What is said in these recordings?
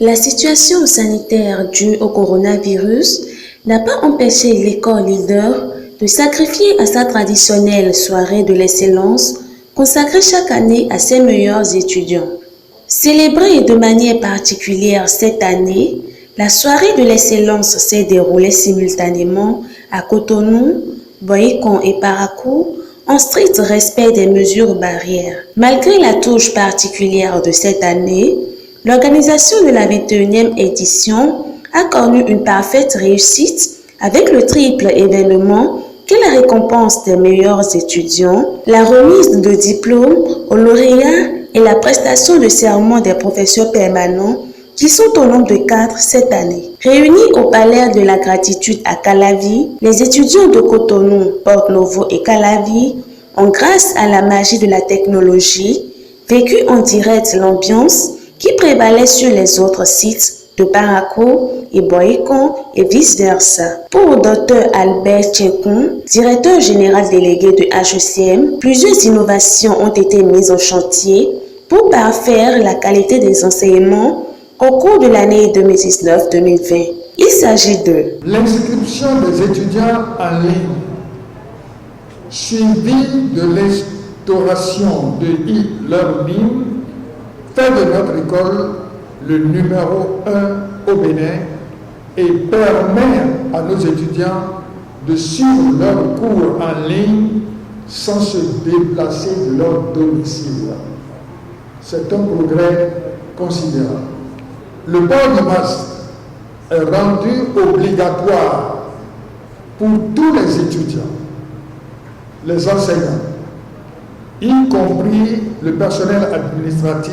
La situation sanitaire due au coronavirus n'a pas empêché l'école leader de sacrifier à sa traditionnelle soirée de l'excellence consacrée chaque année à ses meilleurs étudiants. Célébrée de manière particulière cette année, la soirée de l'excellence s'est déroulée simultanément à Cotonou, Boycon et Parakou, en strict respect des mesures barrières. Malgré la touche particulière de cette année, l'organisation de la 21e édition a connu une parfaite réussite avec le triple événement qu'est la récompense des meilleurs étudiants, la remise de diplômes aux lauréats et la prestation de serment des professeurs permanents qui sont au nombre de 4 cette année. Réunis au Palais de la Gratitude à Calavi, les étudiants de Cotonou, Porto-Novo et Calavi ont, grâce à la magie de la technologie, vécu en direct l'ambiance qui prévalait sur les autres sites de Parakou et Boycon et vice-versa. Pour Dr Albert Tchekon, directeur général délégué de HECM, plusieurs innovations ont été mises en chantier pour parfaire la qualité des enseignements au cours de l'année 2019-2020. Il s'agit de l'inscription des étudiants en ligne, suivi de l'instauration de e-learning, fait de notre école le numéro 1 au Bénin et permet à nos étudiants de suivre leurs cours en ligne sans se déplacer de leur domicile. C'est un progrès considérable. Le port du masque est rendu obligatoire pour tous les étudiants, les enseignants, y compris le personnel administratif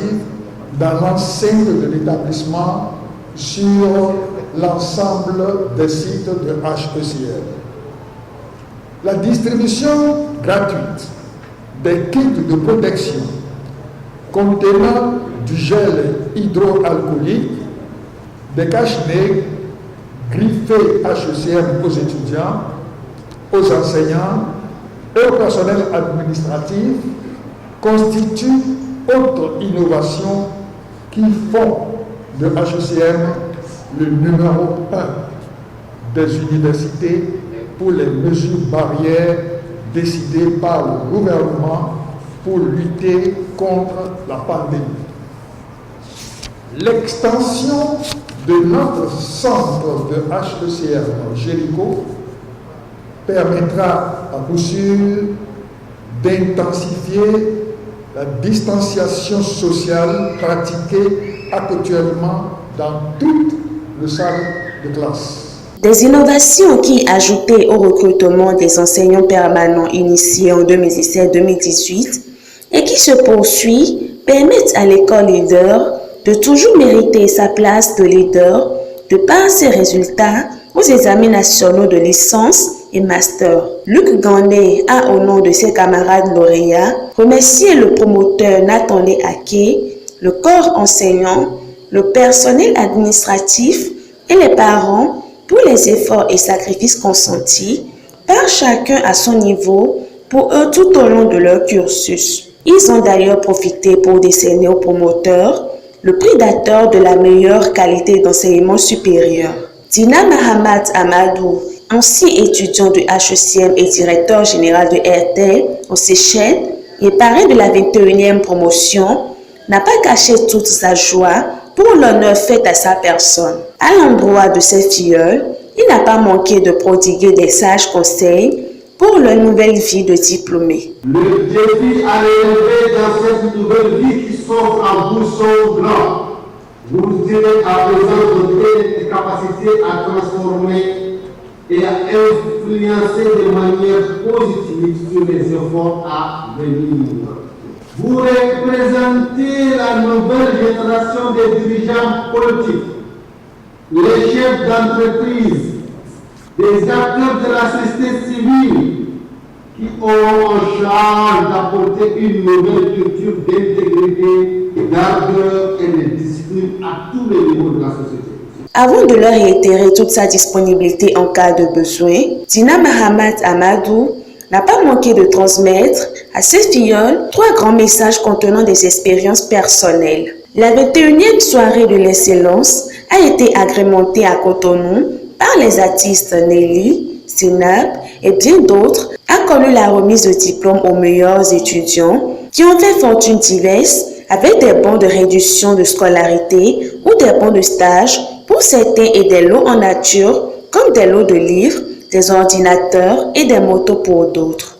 dans l'enceinte de l'établissement sur l'ensemble des sites de HECM. La distribution gratuite des kits de protection contenant du gel hydroalcoolique, des cache-nez griffés HECM aux étudiants, aux enseignants et au personnel administratif constitue autre innovation qui font de HECM le numéro 1 des universités pour les mesures barrières décidées par le gouvernement pour lutter contre la pandémie. L'extension de notre centre de HECM Jéricho permettra à coup sûr d'intensifier la distanciation sociale pratiquée actuellement dans toutes les salles de classe. Des innovations qui, ajoutées au recrutement des enseignants permanents initiés en 2017-2018 et qui se poursuit, permettent à l'école leader de toujours mériter sa place de leader de par ses résultats aux examens nationaux de licence et master. Luc Gandé a, au nom de ses camarades lauréats, remercié le promoteur Nathan Ake, le corps enseignant, le personnel administratif et les parents pour les efforts et sacrifices consentis par chacun à son niveau pour eux tout au long de leur cursus. Ils ont d'ailleurs profité pour décerner aux promoteurs le prix d'acteur de la meilleure qualité d'enseignement supérieur. Dina Mahamat Amadou, ancien étudiant de HECM et directeur général de RTL au Seychelles et parrain de la 21e promotion, n'a pas caché toute sa joie pour l'honneur fait à sa personne. À l'endroit de ses filleuls, il n'a pas manqué de prodiguer des sages conseils pour leur nouvelle vie de diplômé. Le défi à relever dans cette nouvelle vie qui s'offre à vous sont grands. Vous direz à présent doté des capacités à transformer et à influencer de manière positive sur les efforts à venir. Vous représentez la nouvelle génération des dirigeants politiques, les chefs d'entreprise, des acteurs de la société civile qui auront en charge d'apporter une nouvelle culture d'intégrité, d'ardeur et de discipline à tous les niveaux de la société. Avant de leur réitérer toute sa disponibilité en cas de besoin, Dina Mahamat Amadou n'a pas manqué de transmettre à ses filleuls 3 grands messages contenant des expériences personnelles. La 21e soirée de l'excellence a été agrémentée à Cotonou par les artistes Nelly, Sinab et bien d'autres, a connu la remise de diplômes aux meilleurs étudiants qui ont fait fortune diverses avec des bons de réduction de scolarité ou des bons de stage pour certains et des lots en nature comme des lots de livres, des ordinateurs et des motos pour d'autres.